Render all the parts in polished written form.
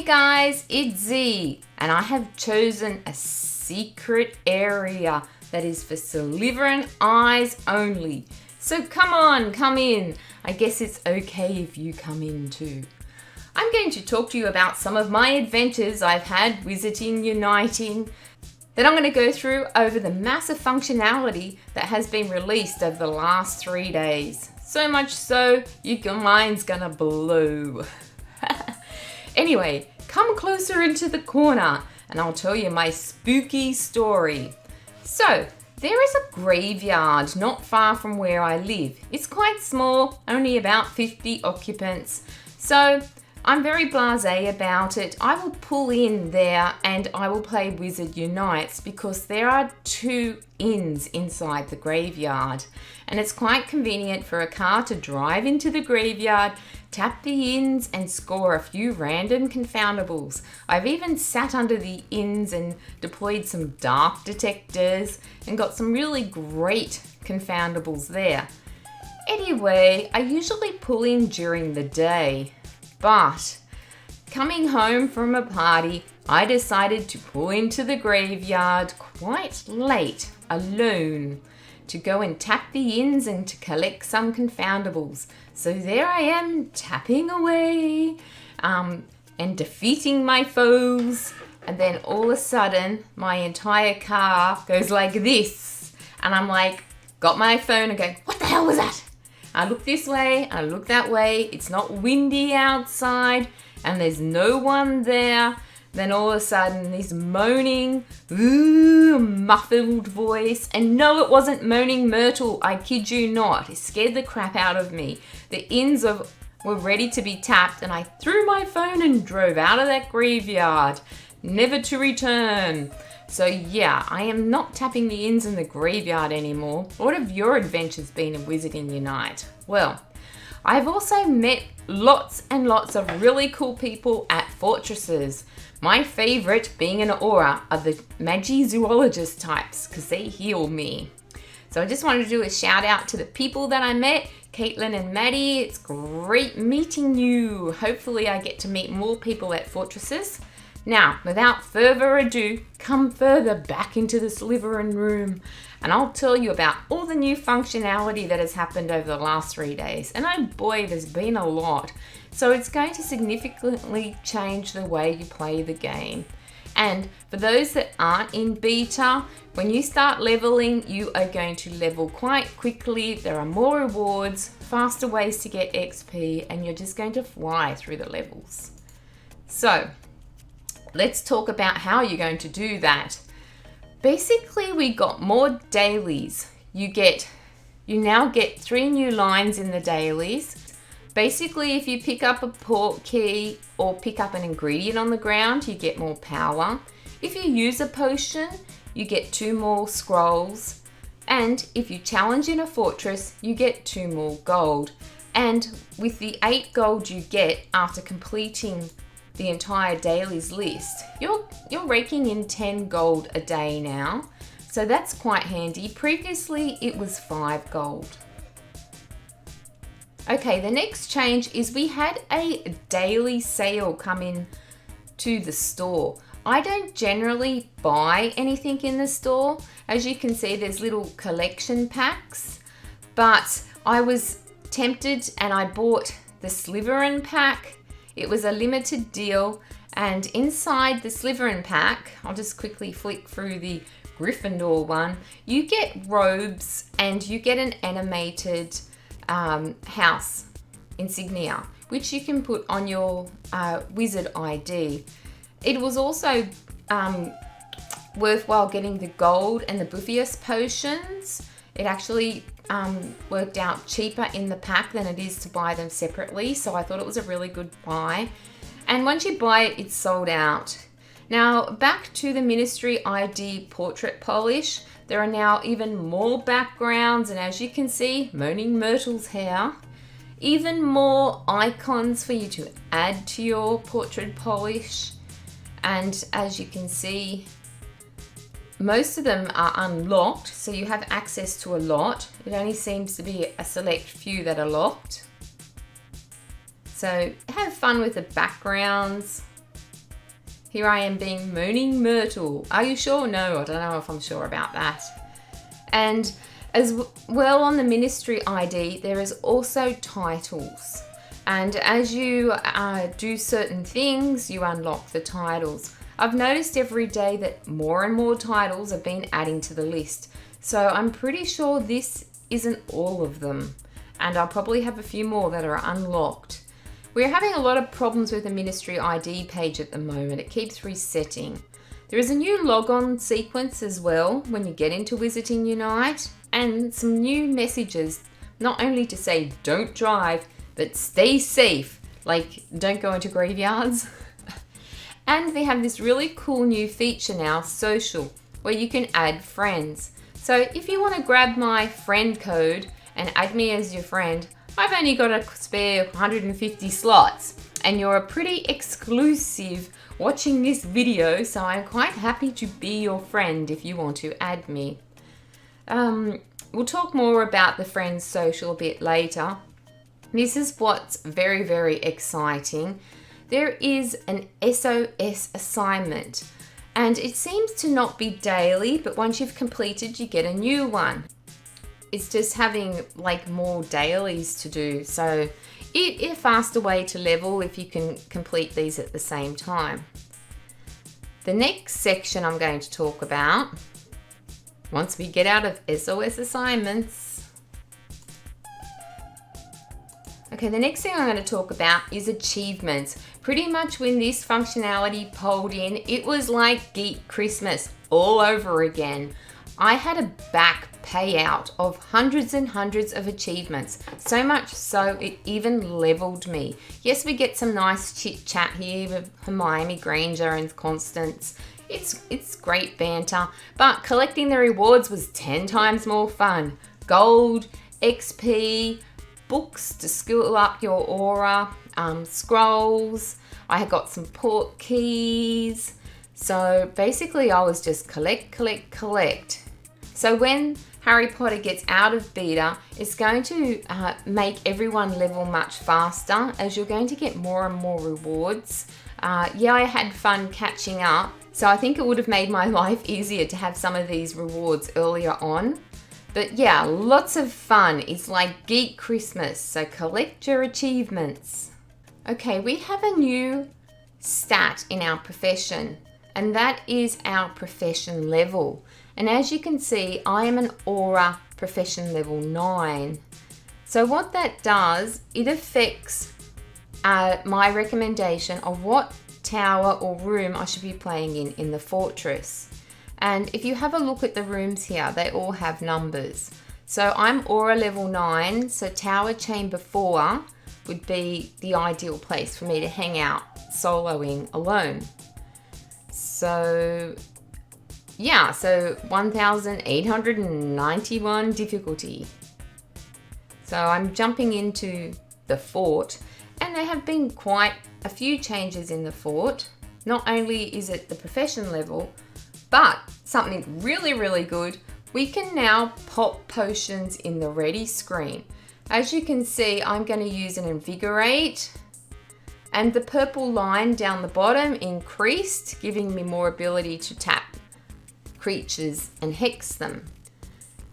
Hey guys, it's Z, and I have chosen a secret area that is for Slytherin eyes only. So come on, come in. I guess it's okay if you come in too. I'm going to talk to you about some of my adventures I've had visiting Uniting. Then I'm going to go through over the massive functionality that has been released over the last 3 days. So much so, your mind's gonna blow. Anyway, come closer into the corner and I'll tell you my spooky story. So, there is a graveyard not far from where I live. It's quite small, only about 50 occupants. So, I'm very blasé about it. I will pull in there and I will play Wizard Unites because there are 2 inns inside the graveyard. And it's quite convenient for a car to drive into the graveyard, tap the inns and score a few random confoundables. I've even sat under the inns and deployed some dark detectors and got some really great confoundables there. Anyway, I usually pull in during the day. But coming home from a party, I decided to pull into the graveyard quite late, alone, to go and tap the inns and to collect some confoundables. So there I am, tapping away and defeating my foes. And then all of a sudden, my entire car goes like this. And I'm like, got my phone and go, what the hell was that? I look this way, I look that way, it's not windy outside, and there's no one there. Then all of a sudden, this moaning, muffled voice, and no, it wasn't Moaning Myrtle, I kid you not. It scared the crap out of me. The inns were ready to be tapped, and I threw my phone and drove out of that graveyard, never to return. So yeah, I am not tapping the inns in the graveyard anymore. What have your adventures been in Wizarding Unite? Well, I've also met lots and lots of really cool people at fortresses. My favourite, being an aura, are the Magizoologist types because they heal me. So I just wanted to do a shout out to the people that I met, Caitlin and Maddie. It's great meeting you. Hopefully I get to meet more people at fortresses. Now, without further ado, come further back into the Slytherin room and I'll tell you about all the new functionality that has happened over the last 3 days. And oh boy, there's been a lot. So it's going to significantly change the way you play the game. And for those that aren't in beta, when you start leveling, you are going to level quite quickly. There are more rewards, faster ways to get XP, and you're just going to fly through the levels. So, let's talk about how you're going to do that. Basically, we got more dailies. You now get 3 new lines in the dailies. Basically, if you pick up a port key or pick up an ingredient on the ground, you get more power. If you use a potion, you get 2 more scrolls. And if you challenge in a fortress, you get 2 more gold. And with the 8 gold you get after completing the entire dailies list, you're raking in 10 gold a day now, so that's quite handy. Previously it was 5 gold. Okay, the next change is we had a daily sale come in to the store. I don't generally buy anything in the store. As you can see, there's little collection packs, but I was tempted and I bought the Slytherin pack. It was a limited deal, and inside the Slytherin pack, I'll just quickly flick through the Gryffindor one, you get robes and you get an animated house insignia, which you can put on your wizard ID. It was also worthwhile getting the gold and the Buffius potions. It actually worked out cheaper in the pack than it is to buy them separately, so I thought it was a really good buy. And once you buy it, it's sold out. Now, back to the Ministry ID portrait polish. There are now even more backgrounds, and as you can see, Moaning Myrtle's hair. Even more icons for you to add to your portrait polish. And as you can see, most of them are unlocked, so you have access to a lot. It only seems to be a select few that are locked. So have fun with the backgrounds. Here I am being Moaning Myrtle. Are you sure? No, I don't know if I'm sure about that. And as well on the ministry ID, there is also titles. And as you do certain things, you unlock the titles. I've noticed every day that more and more titles have been adding to the list. So I'm pretty sure this isn't all of them. And I'll probably have a few more that are unlocked. We're having a lot of problems with the ministry ID page at the moment. It keeps resetting. There is a new logon sequence as well when you get into Wizarding Unite, and some new messages, not only to say don't drive, but stay safe, like don't go into graveyards. And they have this really cool new feature now, social, where you can add friends. So if you want to grab my friend code and add me as your friend, I've only got a spare 150 slots, and you're a pretty exclusive watching this video, so I'm quite happy to be your friend if you want to add me. We'll talk more about the Friends Social a bit later. This is what's very, very exciting. There is an SOS assignment, and it seems to not be daily, but once you've completed, you get a new one. It's just having like more dailies to do, so a faster way to level if you can complete these at the same time. The next section I'm going to talk about, once we get out of SOS assignments. Okay, the next thing I'm going to talk about is achievements. Pretty much when this functionality popped in, it was like Geek Christmas all over again. I had a back payout of hundreds and hundreds of achievements, so much so it even leveled me. Yes, we get some nice chit chat here with Hermione Granger and Constance. It's great banter, but collecting the rewards was 10 times more fun. Gold, XP, books to skill up your aura, scrolls. I had got some port keys. So basically I was just collect. So when Harry Potter gets out of beta, it's going to make everyone level much faster, as you're going to get more and more rewards. Yeah, I had fun catching up, so I think it would have made my life easier to have some of these rewards earlier on. But yeah, lots of fun. It's like Geek Christmas, so collect your achievements. Okay, we have a new stat in our profession, and that is our profession level. And as you can see, I am an Aura profession level 9. So what that does, it affects my recommendation of what tower or room I should be playing in the fortress. And if you have a look at the rooms here, they all have numbers. So I'm Aura level 9, so Tower Chamber 4 would be the ideal place for me to hang out soloing alone. So yeah, so 1891 difficulty. So I'm jumping into the fort, and there have been quite a few changes in the fort. Not only is it the profession level, but something really, really good, we can now pop potions in the ready screen. As you can see, I'm going to use an invigorate, and the purple line down the bottom increased, giving me more ability to tap creatures and hex them.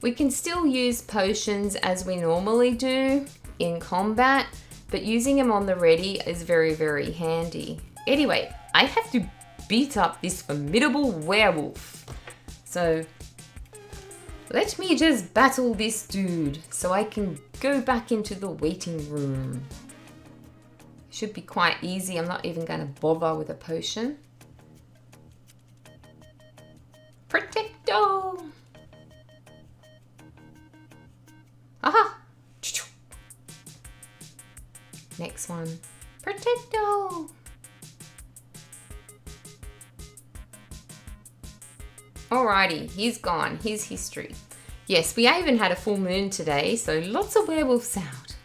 We can still use potions as we normally do in combat, but using them on the ready is very, very handy. Anyway, I have to beat up this formidable werewolf. So let me just battle this dude so I can go back into the waiting room. Should be quite easy. I'm not even going to bother with a potion. Protecto! Aha! Next one. Protecto! Alrighty, he's gone. Here's history. Yes, we even had a full moon today, so lots of werewolves out.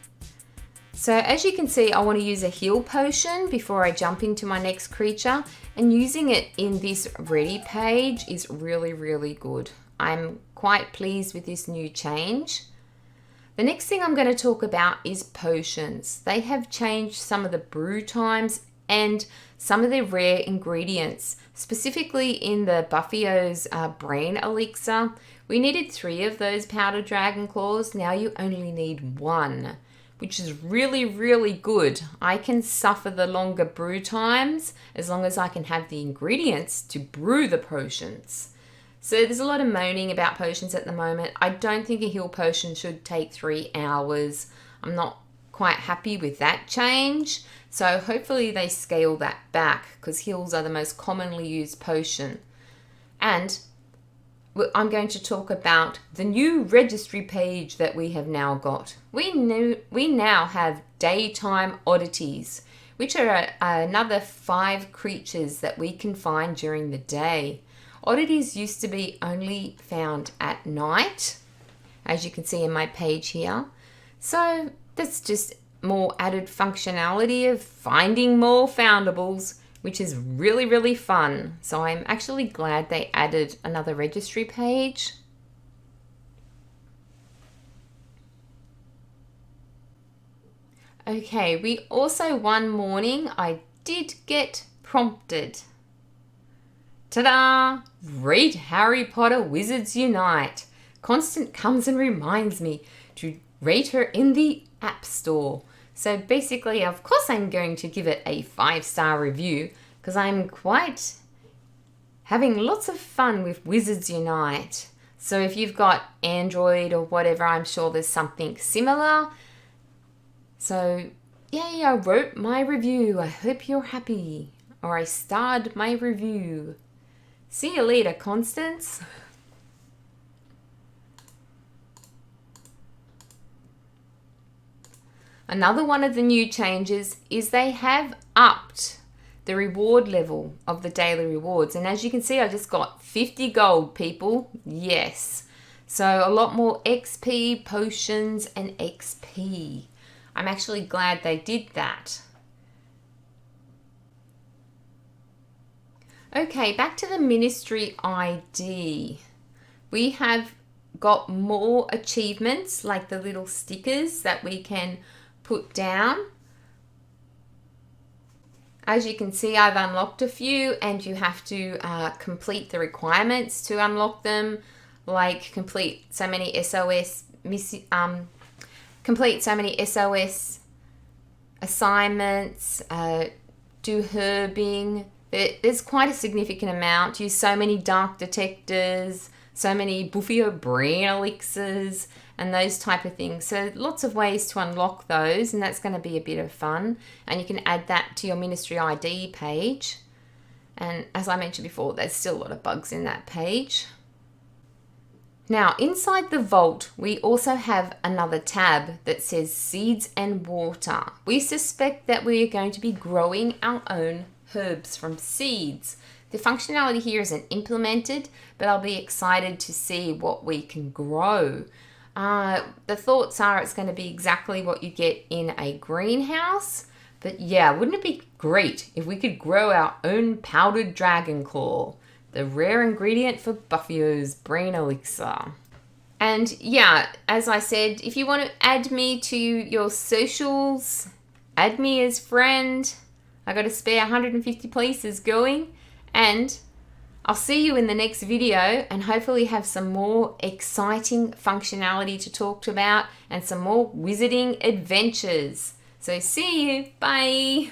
So as you can see, I want to use a heal potion before I jump into my next creature, and using it in this ready page is really, really good. I'm quite pleased with this new change. The next thing I'm going to talk about is potions. They have changed some of the brew times and some of the rare ingredients, specifically in the Buffio's brain elixir. We needed 3 of those powdered dragon claws. Now you only need 1, which is really, really good. I can suffer the longer brew times as long as I can have the ingredients to brew the potions. So there's a lot of moaning about potions at the moment. I don't think a heal potion should take 3 hours. I'm not quite happy with that change. So hopefully they scale that back, because heals are the most commonly used potion. And I'm going to talk about the new registry page that we have now got. We now have daytime oddities, which are another 5 creatures that we can find during the day. Oddities used to be only found at night, as you can see in my page here. So that's just more added functionality of finding more foundables, which is really, really fun. So I'm actually glad they added another registry page. Okay, we also one morning I did get prompted. Ta-da! Read Harry Potter Wizards Unite. Constant comes and reminds me to rate her in the App Store. So basically, of course, I'm going to give it a 5-star review because I'm quite having lots of fun with Wizards Unite. So if you've got Android or whatever, I'm sure there's something similar. So yay, I wrote my review. I hope you're happy. Or I starred my review. See you later, Constance. Another one of the new changes is they have upped the reward level of the daily rewards. And as you can see, I just got 50 gold, people. Yes. So a lot more XP, potions, and XP. I'm actually glad they did that. Okay, back to the ministry ID. We have got more achievements, like the little stickers that we can put down. As you can see, I've unlocked a few, and you have to complete the requirements to unlock them, like complete so many SOS assignments, do herbing. There's quite a significant amount. Use so many dark detectors, so many Buffio brain elixirs, and those type of things. So lots of ways to unlock those, and that's going to be a bit of fun. And you can add that to your ministry ID page. And as I mentioned before, there's still a lot of bugs in that page. Now, inside the vault, we also have another tab that says Seeds and Water. We suspect that we are going to be growing our own herbs from seeds. The functionality here isn't implemented, but I'll be excited to see what we can grow. The thoughts are it's going to be exactly what you get in a greenhouse. But yeah, wouldn't it be great if we could grow our own powdered dragon claw, the rare ingredient for Buffio's brain elixir? And yeah, as I said, if you want to add me to your socials, add me as friend. I got a spare 150 places going, and I'll see you in the next video and hopefully have some more exciting functionality to talk about and some more wizarding adventures. So see you. Bye.